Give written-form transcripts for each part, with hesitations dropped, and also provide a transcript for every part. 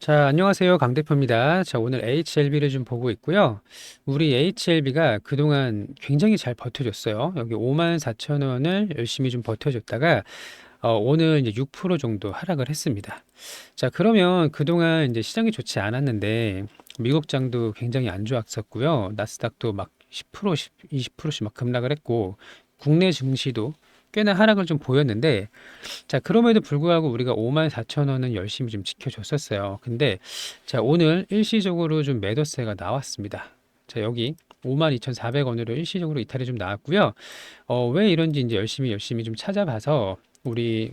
자, 안녕하세요. 강 대표입니다. 자, 오늘 HLB를 좀 보고 있고요. 우리 HLB가 그동안 굉장히 잘 버텨줬어요. 여기 54,000원을 열심히 좀 버텨줬다가 오늘 이제 6% 정도 하락을 했습니다. 자, 그러면 그동안 이제 시장이 좋지 않았는데 미국장도 굉장히 안 좋았었고요. 나스닥도 막 10%, 20%씩 막 급락을 했고 국내 증시도 꽤나 하락을 좀 보였는데 자, 그럼에도 불구하고 우리가 54,000원은 열심히 좀 지켜줬었어요. 근데 자, 오늘 일시적으로 좀 매도세가 나왔습니다. 자, 여기 52,400원으로 일시적으로 이탈이 좀 나왔고요. 왜 이런지 이제 열심히 좀 찾아봐서 우리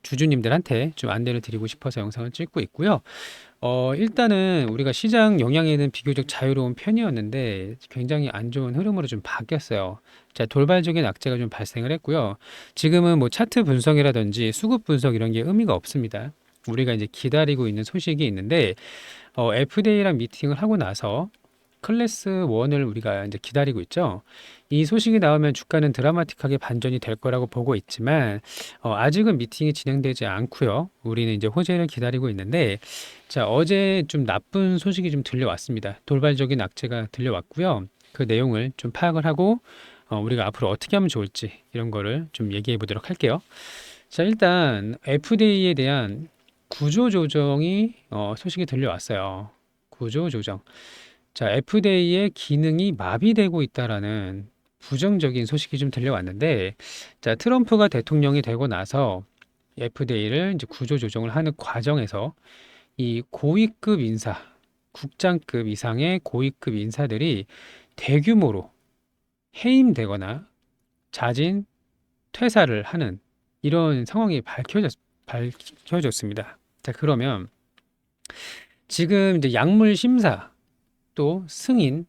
주주님들한테 좀 안내를 드리고 싶어서 영상을 찍고 있고요. 일단은 우리가 시장 영향에는 비교적 자유로운 편이었는데 굉장히 안 좋은 흐름으로 좀 바뀌었어요. 자, 돌발적인 악재가 좀 발생을 했고요. 지금은 뭐 차트 분석이라든지 수급 분석 이런 게 의미가 없습니다. 우리가 이제 기다리고 있는 소식이 있는데, FDA랑 미팅을 하고 나서 클래스 1을 우리가 이제 기다리고 있죠. 이 소식이 나오면 주가는 드라마틱하게 반전이 될 거라고 보고 있지만, 아직은 미팅이 진행되지 않고요. 우리는 이제 호재를 기다리고 있는데, 자, 어제 좀 나쁜 소식이 좀 들려왔습니다. 돌발적인 악재가 들려왔고요. 그 내용을 좀 파악을 하고, 우리가 앞으로 어떻게 하면 좋을지 이런 거를 좀 얘기해 보도록 할게요. 자, 일단 FDA에 대한 구조 조정이 소식이 들려왔어요. 구조 조정. 자, FDA의 기능이 마비되고 있다라는 부정적인 소식이 좀 들려왔는데, 자, 트럼프가 대통령이 되고 나서 FDA를 이제 구조 조정을 하는 과정에서 이 고위급 인사, 국장급 이상의 고위급 인사들이 대규모로 해임되거나 자진 퇴사를 하는 이런 상황이 밝혀졌습니다. 자, 그러면 지금 이제 약물 심사 또 승인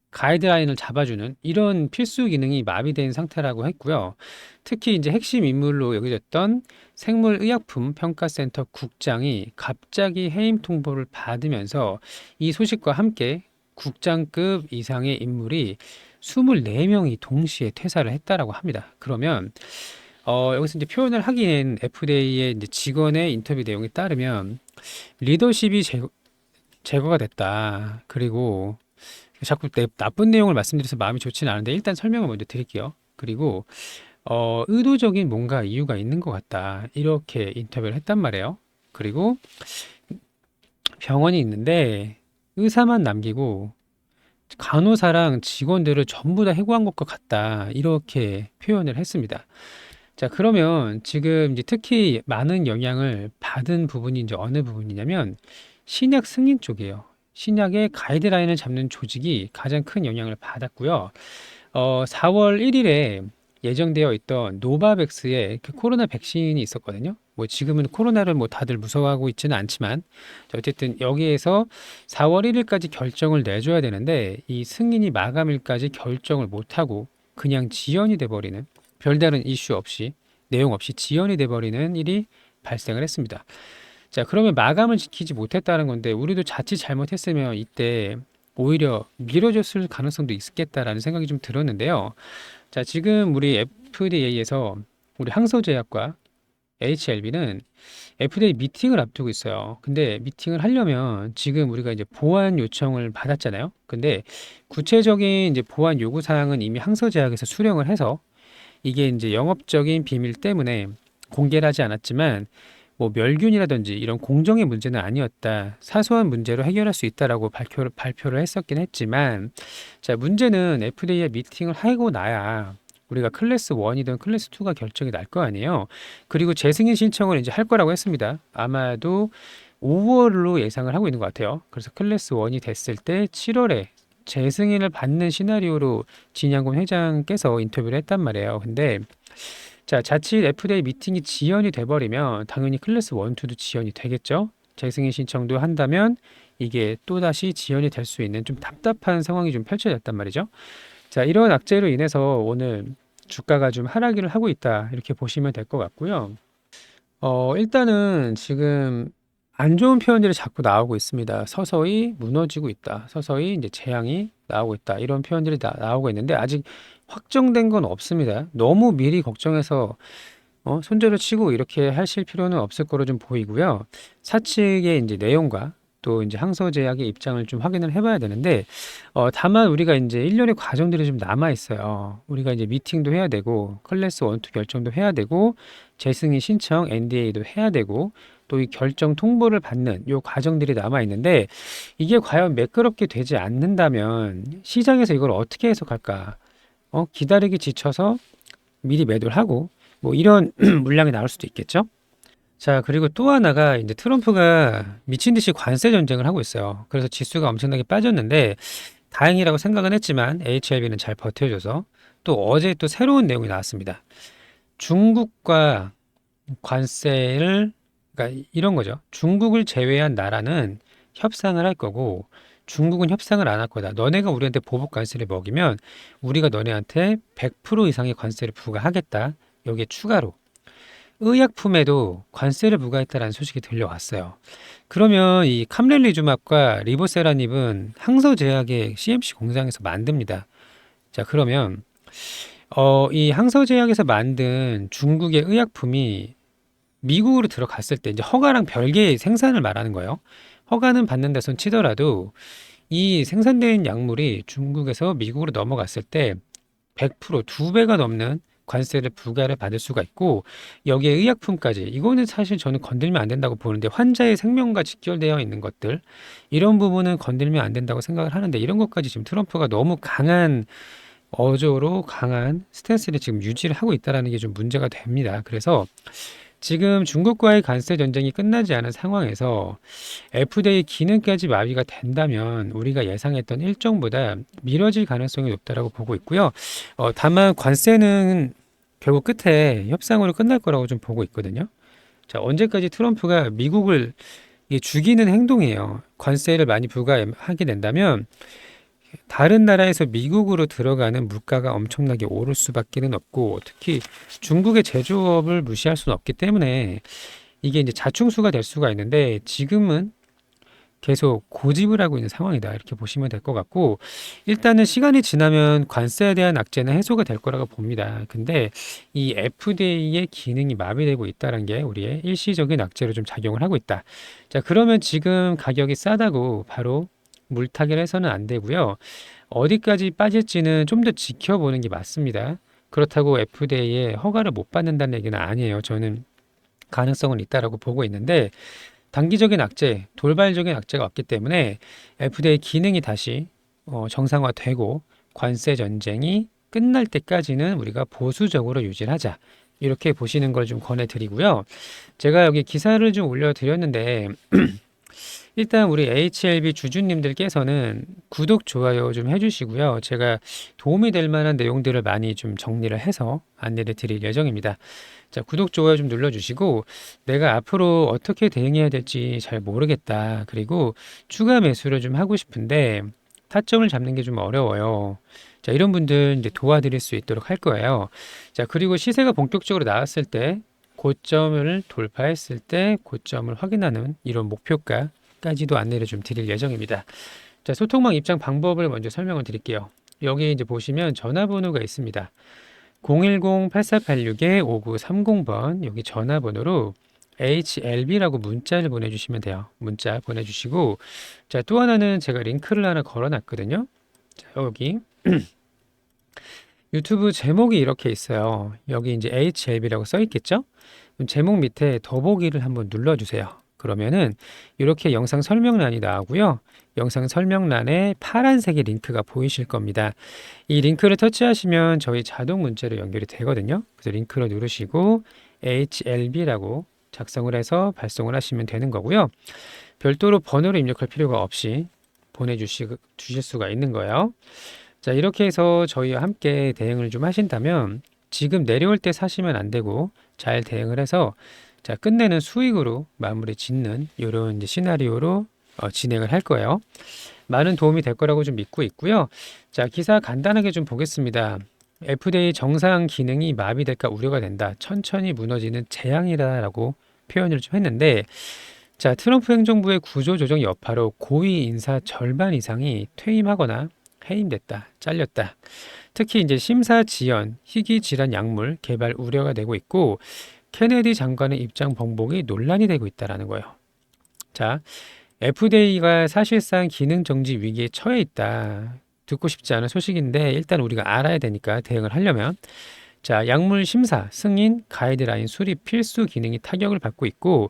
가이드라인을 잡아주는 이런 필수 기능이 마비된 상태라고 했고요. 특히 이제 핵심 인물로 여겨졌던 생물의약품 평가센터 국장이 갑자기 해임 통보를 받으면서 이 소식과 함께 국장급 이상의 인물이 24명이 동시에 퇴사를 했다라고 합니다. 그러면 여기서 이제 표현을 하기엔 FDA의 이제 직원의 인터뷰 내용에 따르면 리더십이 제거가 됐다. 그리고 자꾸 나쁜 내용을 말씀드려서 마음이 좋지는 않은데 일단 설명을 먼저 드릴게요. 그리고 의도적인 뭔가 이유가 있는 것 같다. 이렇게 인터뷰를 했단 말이에요. 그리고 병원이 있는데 의사만 남기고 간호사랑 직원들을 전부 다 해고한 것과 같다. 이렇게 표현을 했습니다. 자, 그러면 지금 이제 특히 많은 영향을 받은 부분이 이제 어느 부분이냐면 신약 승인 쪽이에요. 신약의 가이드라인을 잡는 조직이 가장 큰 영향을 받았고요. 4월 1일에 예정되어 있던 노바백스의 그 코로나 백신이 있었거든요. 뭐 지금은 코로나를 뭐 다들 무서워하고 있지는 않지만 어쨌든 여기에서 4월 1일까지 결정을 내줘야 되는데 이 승인이 마감일까지 결정을 못하고 그냥 지연이 돼버리는 별다른 이슈 없이 내용 없이 지연이 돼버리는 일이 발생을 했습니다. 자, 그러면 마감을 지키지 못했다는 건데 우리도 자칫 잘못했으면 이때 오히려 미뤄졌을 가능성도 있겠다라는 생각이 좀 들었는데요. 자, 지금 우리 FDA에서 우리 항소제약과 HLB는 FDA 미팅을 앞두고 있어요. 근데 미팅을 하려면 지금 우리가 이제 보완 요청을 받았잖아요. 근데 구체적인 이제 보완 요구 사항은 이미 항소제약에서 수령을 해서 이게 이제 영업적인 비밀 때문에 공개를 하지 않았지만 뭐 멸균이라든지 이런 공정의 문제는 아니었다. 사소한 문제로 해결할 수 있다라고 발표를 했었긴 했지만 자, 문제는 FDA 미팅을 하고 나야 우리가 클래스 1이든 클래스 2가 결정이 날 거 아니에요. 그리고 재승인 신청을 이제 할 거라고 했습니다. 아마도 5월로 예상을 하고 있는 것 같아요. 그래서 클래스 1이 됐을 때 7월에 재승인을 받는 시나리오로 진양곤 회장께서 인터뷰를 했단 말이에요. 근데 자, 자칫 FDA 미팅이 지연이 돼버리면 당연히 클래스 1, 2도 지연이 되겠죠. 재승인 신청도 한다면 이게 또다시 지연이 될 수 있는 좀 답답한 상황이 좀 펼쳐졌단 말이죠. 자, 이런 악재로 인해서 오늘 주가가 좀 하락을 하고 있다. 이렇게 보시면 될 것 같고요. 일단은 지금 안 좋은 표현들이 자꾸 나오고 있습니다. 서서히 무너지고 있다. 서서히 이제 재앙이 나오고 있다. 이런 표현들이 나오고 있는데 아직 확정된 건 없습니다. 너무 미리 걱정해서 손절을 치고 이렇게 하실 필요는 없을 거로 좀 보이고요. 사측의 이제 내용과 또 이제 항소제약의 입장을 좀 확인을 해봐야 되는데, 다만 우리가 이제 일련의 과정들이 좀 남아 있어요. 우리가 이제 미팅도 해야 되고, 클래스 1, 2 결정도 해야 되고, 재승인 신청, NDA도 해야 되고, 또 이 결정 통보를 받는 요 과정들이 남아 있는데, 이게 과연 매끄럽게 되지 않는다면 시장에서 이걸 어떻게 해석할까? 기다리기 지쳐서 미리 매도를 하고, 뭐 이런 물량이 나올 수도 있겠죠? 자, 그리고 또 하나가 이제 트럼프가 미친 듯이 관세 전쟁을 하고 있어요. 그래서 지수가 엄청나게 빠졌는데 다행이라고 생각은 했지만 HLB는 잘 버텨줘서 또 어제 또 새로운 내용이 나왔습니다. 중국과 관세를, 그러니까 이런 거죠. 중국을 제외한 나라는 협상을 할 거고 중국은 협상을 안 할 거다. 너네가 우리한테 보복 관세를 먹이면 우리가 너네한테 100% 이상의 관세를 부과하겠다. 여기에 추가로 의약품에도 관세를 부과했다라는 소식이 들려왔어요. 그러면 이 카멜리주맙과 리보세라닙은 항서제약의 CMC 공장에서 만듭니다. 자, 그러면 이 항서제약에서 만든 중국의 의약품이 미국으로 들어갔을 때 이제 허가랑 별개의 생산을 말하는 거예요. 허가는 받는 데선 치더라도 이 생산된 약물이 중국에서 미국으로 넘어갔을 때 100% 2배가 넘는 관세를 부과를 받을 수가 있고 여기에 의약품까지 이거는 사실 저는 건들면 안 된다고 보는데 환자의 생명과 직결되어 있는 것들 이런 부분은 건들면 안 된다고 생각을 하는데 이런 것까지 지금 트럼프가 너무 강한 어조로 강한 스탠스를 지금 유지를 하고 있다는 게 좀 문제가 됩니다. 그래서 지금 중국과의 관세 전쟁이 끝나지 않은 상황에서 FDA 기능까지 마비가 된다면 우리가 예상했던 일정보다 미뤄질 가능성이 높다라고 보고 있고요. 다만 관세는 결국 끝에 협상으로 끝날 거라고 좀 보고 있거든요. 자, 언제까지 트럼프가 미국을 이게 죽이는 행동이에요. 관세를 많이 부과하게 된다면 다른 나라에서 미국으로 들어가는 물가가 엄청나게 오를 수밖에는 없고 특히 중국의 제조업을 무시할 수는 없기 때문에 이게 이제 자충수가 될 수가 있는데 지금은 계속 고집을 하고 있는 상황이다 이렇게 보시면 될 것 같고 일단은 시간이 지나면 관세에 대한 악재는 해소가 될 거라고 봅니다. 근데 이 FDA의 기능이 마비되고 있다는 게 우리의 일시적인 악재로 좀 작용을 하고 있다. 자, 그러면 지금 가격이 싸다고 바로 물타기를 해서는 안 되고요. 어디까지 빠질지는 좀 더 지켜보는 게 맞습니다. 그렇다고 FDA의 허가를 못 받는다는 얘기는 아니에요. 저는 가능성은 있다라고 보고 있는데 단기적인 악재, 돌발적인 악재가 없기 때문에 FDA 기능이 다시 정상화되고 관세 전쟁이 끝날 때까지는 우리가 보수적으로 유지를 하자. 이렇게 보시는 걸 좀 권해드리고요. 제가 여기 기사를 좀 올려드렸는데 일단 우리 HLB 주주님들께서는 구독, 좋아요 좀 해주시고요. 제가 도움이 될 만한 내용들을 많이 좀 정리를 해서 안내를 드릴 예정입니다. 자, 구독, 좋아요 좀 눌러주시고 내가 앞으로 어떻게 대응해야 될지 잘 모르겠다. 그리고 추가 매수를 좀 하고 싶은데 타점을 잡는 게 좀 어려워요. 자, 이런 분들 이제 도와드릴 수 있도록 할 거예요. 자, 그리고 시세가 본격적으로 나왔을 때 고점을 돌파했을 때 고점을 확인하는 이런 목표가까지도 안내를 좀 드릴 예정입니다. 자, 소통망 입장 방법을 먼저 설명을 드릴게요. 여기 이제 보시면 전화번호가 있습니다. 010-8486-5930번 여기 전화번호로 HLB라고 문자를 보내주시면 돼요. 문자 보내주시고 자, 또 하나는 제가 링크를 하나 걸어놨거든요. 자, 여기 유튜브 제목이 이렇게 있어요. 여기 이제 HLB라고 써 있겠죠? 그럼 제목 밑에 더보기를 한번 눌러주세요. 그러면은 이렇게 영상 설명란이 나오고요. 영상 설명란에 파란색의 링크가 보이실 겁니다. 이 링크를 터치하시면 저희 자동 문자로 연결이 되거든요. 그래서 링크를 누르시고 HLB라고 작성을 해서 발송을 하시면 되는 거고요. 별도로 번호를 입력할 필요가 없이 보내주실 수가 있는 거예요. 자, 이렇게 해서 저희와 함께 대응을 좀 하신다면 지금 내려올 때 사시면 안 되고 잘 대응을 해서 자, 끝내는 수익으로 마무리 짓는 이런 이제 시나리오로 진행을 할 거예요. 많은 도움이 될 거라고 좀 믿고 있고요. 자, 기사 간단하게 좀 보겠습니다. FDA 정상 기능이 마비될까 우려가 된다. 천천히 무너지는 재앙이다라고 표현을 좀 했는데 자, 트럼프 행정부의 구조조정 여파로 고위 인사 절반 이상이 퇴임하거나 해임됐다, 잘렸다. 특히 이제 심사 지연, 희귀 질환 약물 개발 우려가 되고 있고 케네디 장관의 입장 번복이 논란이 되고 있다라는 거예요. 자, FDA가 사실상 기능 정지 위기에 처해 있다. 듣고 싶지 않은 소식인데 일단 우리가 알아야 되니까 대응을 하려면 자, 약물 심사, 승인, 가이드라인 수립 필수 기능이 타격을 받고 있고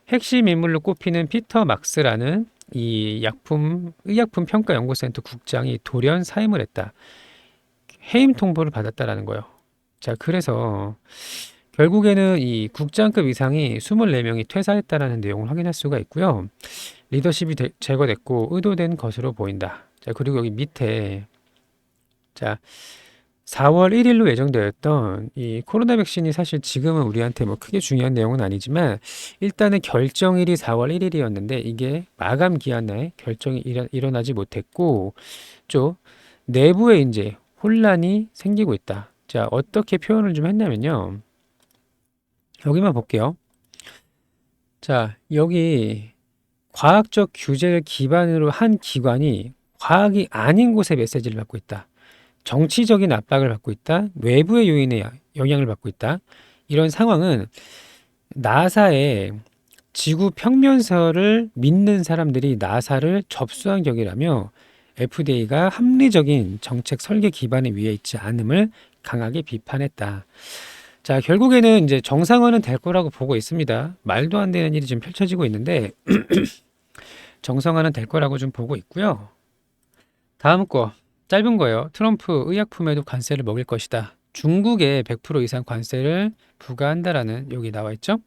핵심 인물로 꼽히는 피터 막스라는 이 의약품 평가 연구센터 국장이 돌연 사임을 했다. 해임 통보를 받았다라는 거예요. 자, 그래서 결국에는 이 국장급 이상이 24명이 퇴사했다라는 내용을 확인할 수가 있고요. 리더십이 제거됐고 의도된 것으로 보인다. 자, 그리고 여기 밑에 자, 4월 1일로 예정되었던 이 코로나 백신이 사실 지금은 우리한테 뭐 크게 중요한 내용은 아니지만 일단은 결정일이 4월 1일이었는데 이게 마감 기한 내에 결정이 일어나지 못했고 좀 내부에 이제 혼란이 생기고 있다. 자, 어떻게 표현을 좀 했냐면요. 여기만 볼게요. 자, 여기 과학적 규제를 기반으로 한 기관이 과학이 아닌 곳에 메시지를 받고 있다. 정치적인 압박을 받고 있다. 외부의 요인에 영향을 받고 있다. 이런 상황은 나사의 지구 평면설을 믿는 사람들이 나사를 접수한 격이라며 FDA가 합리적인 정책 설계 기반에 위에 있지 않음을 강하게 비판했다. 자, 결국에는 이제 정상화는 될 거라고 보고 있습니다. 말도 안 되는 일이 지금 펼쳐지고 있는데 정상화는 될 거라고 좀 보고 있고요. 다음 거 짧은 거예요. 트럼프 의약품에도 관세를 먹일 것이다. 중국에 100% 이상 관세를 부과한다라는 여기 나와 있죠.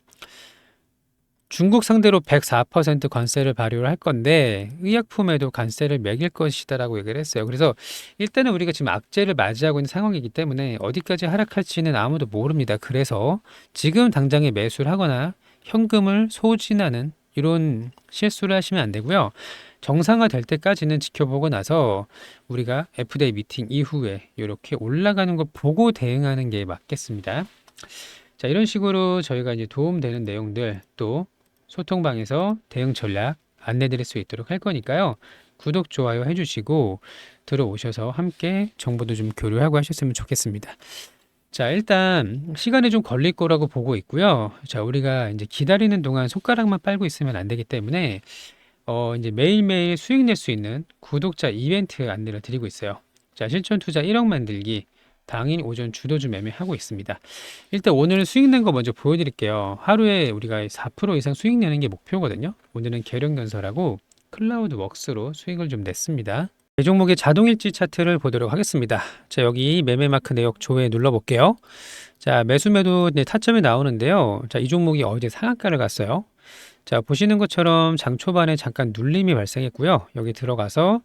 중국 상대로 104% 관세를 발효를 할 건데 의약품에도 관세를 매길 것이다라고 얘기를 했어요. 그래서 일단은 우리가 지금 악재를 맞이하고 있는 상황이기 때문에 어디까지 하락할지는 아무도 모릅니다. 그래서 지금 당장에 매수를 하거나 현금을 소진하는 이런 실수를 하시면 안 되고요. 정상화 될 때까지는 지켜보고 나서 우리가 FDA 미팅 이후에 이렇게 올라가는 거 보고 대응하는 게 맞겠습니다. 자, 이런 식으로 저희가 이제 도움되는 내용들 또 소통방에서 대응 전략 안내 드릴 수 있도록 할 거니까요. 구독, 좋아요 해주시고 들어오셔서 함께 정보도 좀 교류하고 하셨으면 좋겠습니다. 자, 일단 시간이 좀 걸릴 거라고 보고 있고요. 자, 우리가 이제 기다리는 동안 손가락만 빨고 있으면 안 되기 때문에 이제 매일매일 수익 낼 수 있는 구독자 이벤트 안내를 드리고 있어요. 자, 실전 투자 1억 만들기 당일 오전 주도주 매매하고 있습니다. 일단 오늘 수익 낸 거 먼저 보여드릴게요. 하루에 우리가 4% 이상 수익 내는 게 목표거든요. 오늘은 계룡건설하고 클라우드 웍스로 수익을 좀 냈습니다. 이 종목의 자동일지 차트를 보도록 하겠습니다. 자, 여기 매매 마크 내역 조회 눌러볼게요. 자, 매수 매도 타점이 나오는데요. 자, 이 종목이 어제 상한가를 갔어요. 자, 보시는 것처럼 장 초반에 잠깐 눌림이 발생했고요. 여기 들어가서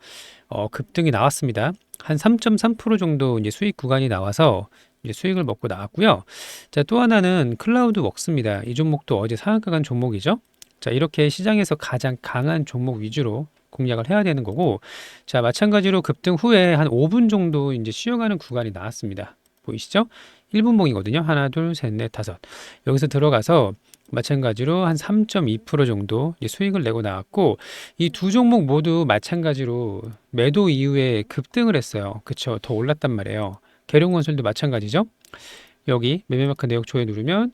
급등이 나왔습니다. 한 3.3% 정도 이제 수익 구간이 나와서 이제 수익을 먹고 나왔고요. 자, 또 하나는 클라우드 웍스입니다. 이 종목도 어제 상한가 간 종목이죠. 자, 이렇게 시장에서 가장 강한 종목 위주로 공략을 해야 되는 거고, 자, 마찬가지로 급등 후에 한 5분 정도 이제 쉬어가는 구간이 나왔습니다. 보이시죠? 1분봉이거든요. 하나, 둘, 셋, 넷, 다섯. 여기서 들어가서 마찬가지로 한 3.2% 정도 수익을 내고 나왔고, 이 두 종목 모두 마찬가지로 매도 이후에 급등을 했어요. 그쵸? 더 올랐단 말이에요. 계룡건설도 마찬가지죠. 여기 매매마크 내역 조회 누르면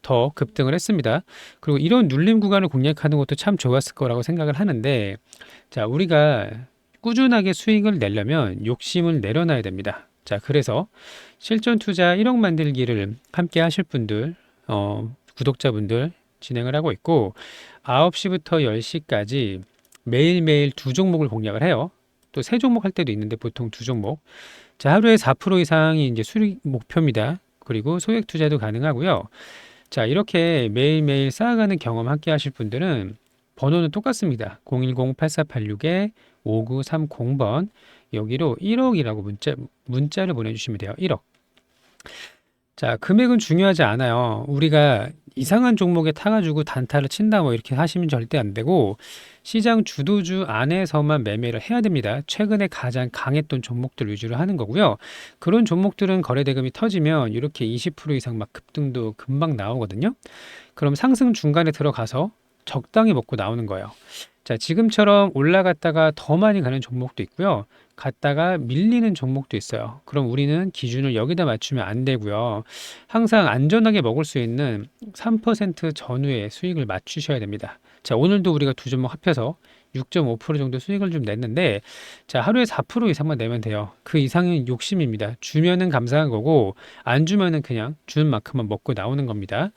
더 급등을 했습니다. 그리고 이런 눌림 구간을 공략하는 것도 참 좋았을 거라고 생각을 하는데, 자, 우리가 꾸준하게 수익을 내려면 욕심을 내려놔야 됩니다. 자, 그래서 실전 투자 1억 만들기를 함께 하실 분들, 구독자분들 진행을 하고 있고 9시부터 10시까지 매일매일 두 종목을 공략을 해요. 또 세 종목 할 때도 있는데 보통 두 종목. 자, 하루에 4% 이상이 이제 수익 목표입니다. 그리고 소액 투자도 가능하고요. 자, 이렇게 매일매일 쌓아가는 경험 함께 하실 분들은 번호는 똑같습니다. 010-8486-5930번 여기로 1억이라고 문자를 보내주시면 돼요. 1억. 자, 금액은 중요하지 않아요. 우리가 이상한 종목에 타가지고 단타를 친다 뭐 이렇게 하시면 절대 안 되고 시장 주도주 안에서만 매매를 해야 됩니다. 최근에 가장 강했던 종목들 위주로 하는 거고요. 그런 종목들은 거래 대금이 터지면 이렇게 20% 이상 막 급등도 금방 나오거든요. 그럼 상승 중간에 들어가서 적당히 먹고 나오는 거예요. 자, 지금처럼 올라갔다가 더 많이 가는 종목도 있고요. 갔다가 밀리는 종목도 있어요. 그럼 우리는 기준을 여기다 맞추면 안 되고요. 항상 안전하게 먹을 수 있는 3% 전후의 수익을 맞추셔야 됩니다. 자, 오늘도 우리가 두 종목 합해서 6.5% 정도 수익을 좀 냈는데, 자, 하루에 4% 이상만 내면 돼요. 그 이상은 욕심입니다. 주면은 감사한 거고, 안 주면은 그냥 준 만큼만 먹고 나오는 겁니다.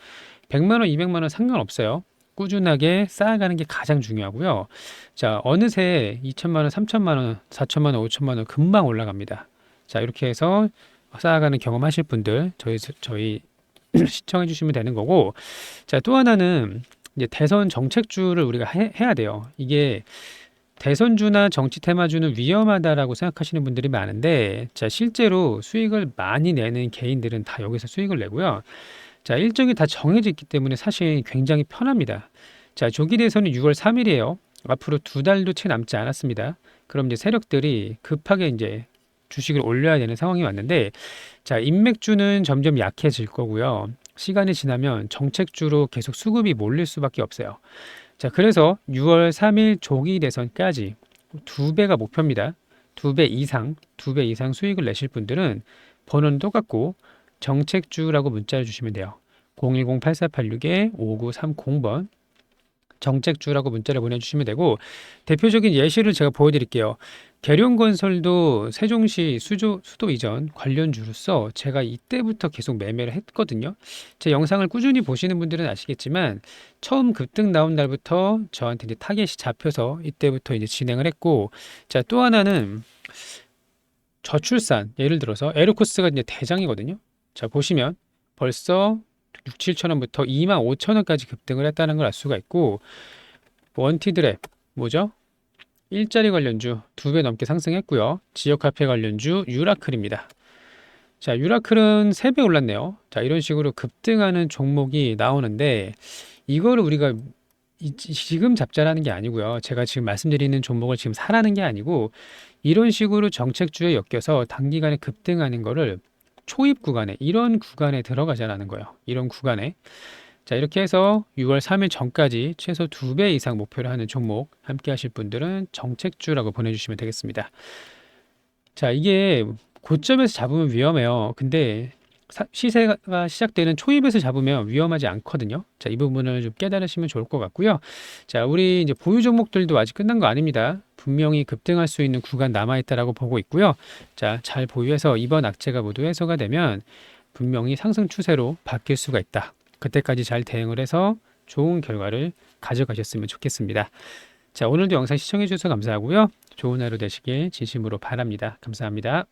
100만 원, 200만 원 상관없어요. 꾸준하게 쌓아가는 게 가장 중요하고요. 자, 어느새 2천만 원, 3천만 원, 4천만 원, 5천만 원 금방 올라갑니다. 자, 이렇게 해서 쌓아가는 경험하실 분들 저희 시청해 주시면 되는 거고, 자, 또 하나는 이제 대선 정책주를 우리가 해야 돼요. 이게 대선주나 정치 테마주는 위험하다라고 생각하시는 분들이 많은데, 자, 실제로 수익을 많이 내는 개인들은 다 여기서 수익을 내고요. 자, 일정이 다 정해져 있기 때문에 사실 굉장히 편합니다. 자, 조기 대선은 6월 3일이에요. 앞으로 두 달도 채 남지 않았습니다. 그럼 이제 세력들이 급하게 이제 주식을 올려야 되는 상황이 왔는데, 자, 인맥주는 점점 약해질 거고요. 시간이 지나면 정책주로 계속 수급이 몰릴 수밖에 없어요. 자, 그래서 6월 3일 조기 대선까지 두 배가 목표입니다. 두 배 이상 수익을 내실 분들은 번호는 똑같고 정책주라고 문자를 주시면 돼요. 010-8486-5930번 정책주라고 문자를 보내주시면 되고, 대표적인 예시를 제가 보여드릴게요. 계룡건설도 세종시 수도 이전 관련주로서 제가 이때부터 계속 매매를 했거든요. 제 영상을 꾸준히 보시는 분들은 아시겠지만 처음 급등 나온 날부터 저한테 이제 타겟이 잡혀서 이때부터 이제 진행을 했고, 자, 또 하나는 저출산, 예를 들어서 에르코스가 이제 대장이거든요. 자, 보시면 벌써 6, 7천 원부터 2만 5천 원까지 급등을 했다는 걸 알 수가 있고, 원티드랩 뭐죠? 일자리 관련주 두 배 넘게 상승했고요. 지역화폐 관련주 유라클입니다. 자, 유라클은 3배 올랐네요. 자, 이런 식으로 급등하는 종목이 나오는데, 이거를 우리가 지금 잡자라는 게 아니고요. 제가 지금 말씀드리는 종목을 지금 사라는 게 아니고, 이런 식으로 정책주에 엮여서 단기간에 급등하는 거를 초입 구간에, 이런 구간에 들어가자라는 거예요. 이런 구간에. 자, 이렇게 해서 6월 3일 전까지 최소 2배 이상 목표를 하는 종목 함께 하실 분들은 정책주라고 보내주시면 되겠습니다. 자, 이게 고점에서 잡으면 위험해요. 근데 시세가 시작되는 초입에서 잡으면 위험하지 않거든요. 자, 이 부분을 좀 깨달으시면 좋을 것 같고요. 자, 우리 이제 보유 종목들도 아직 끝난 거 아닙니다. 분명히 급등할 수 있는 구간 남아있다라고 보고 있고요. 자, 잘 보유해서 이번 악재가 모두 해소가 되면 분명히 상승 추세로 바뀔 수가 있다. 그때까지 잘 대응을 해서 좋은 결과를 가져가셨으면 좋겠습니다. 자, 오늘도 영상 시청해 주셔서 감사하고요. 좋은 하루 되시길 진심으로 바랍니다. 감사합니다.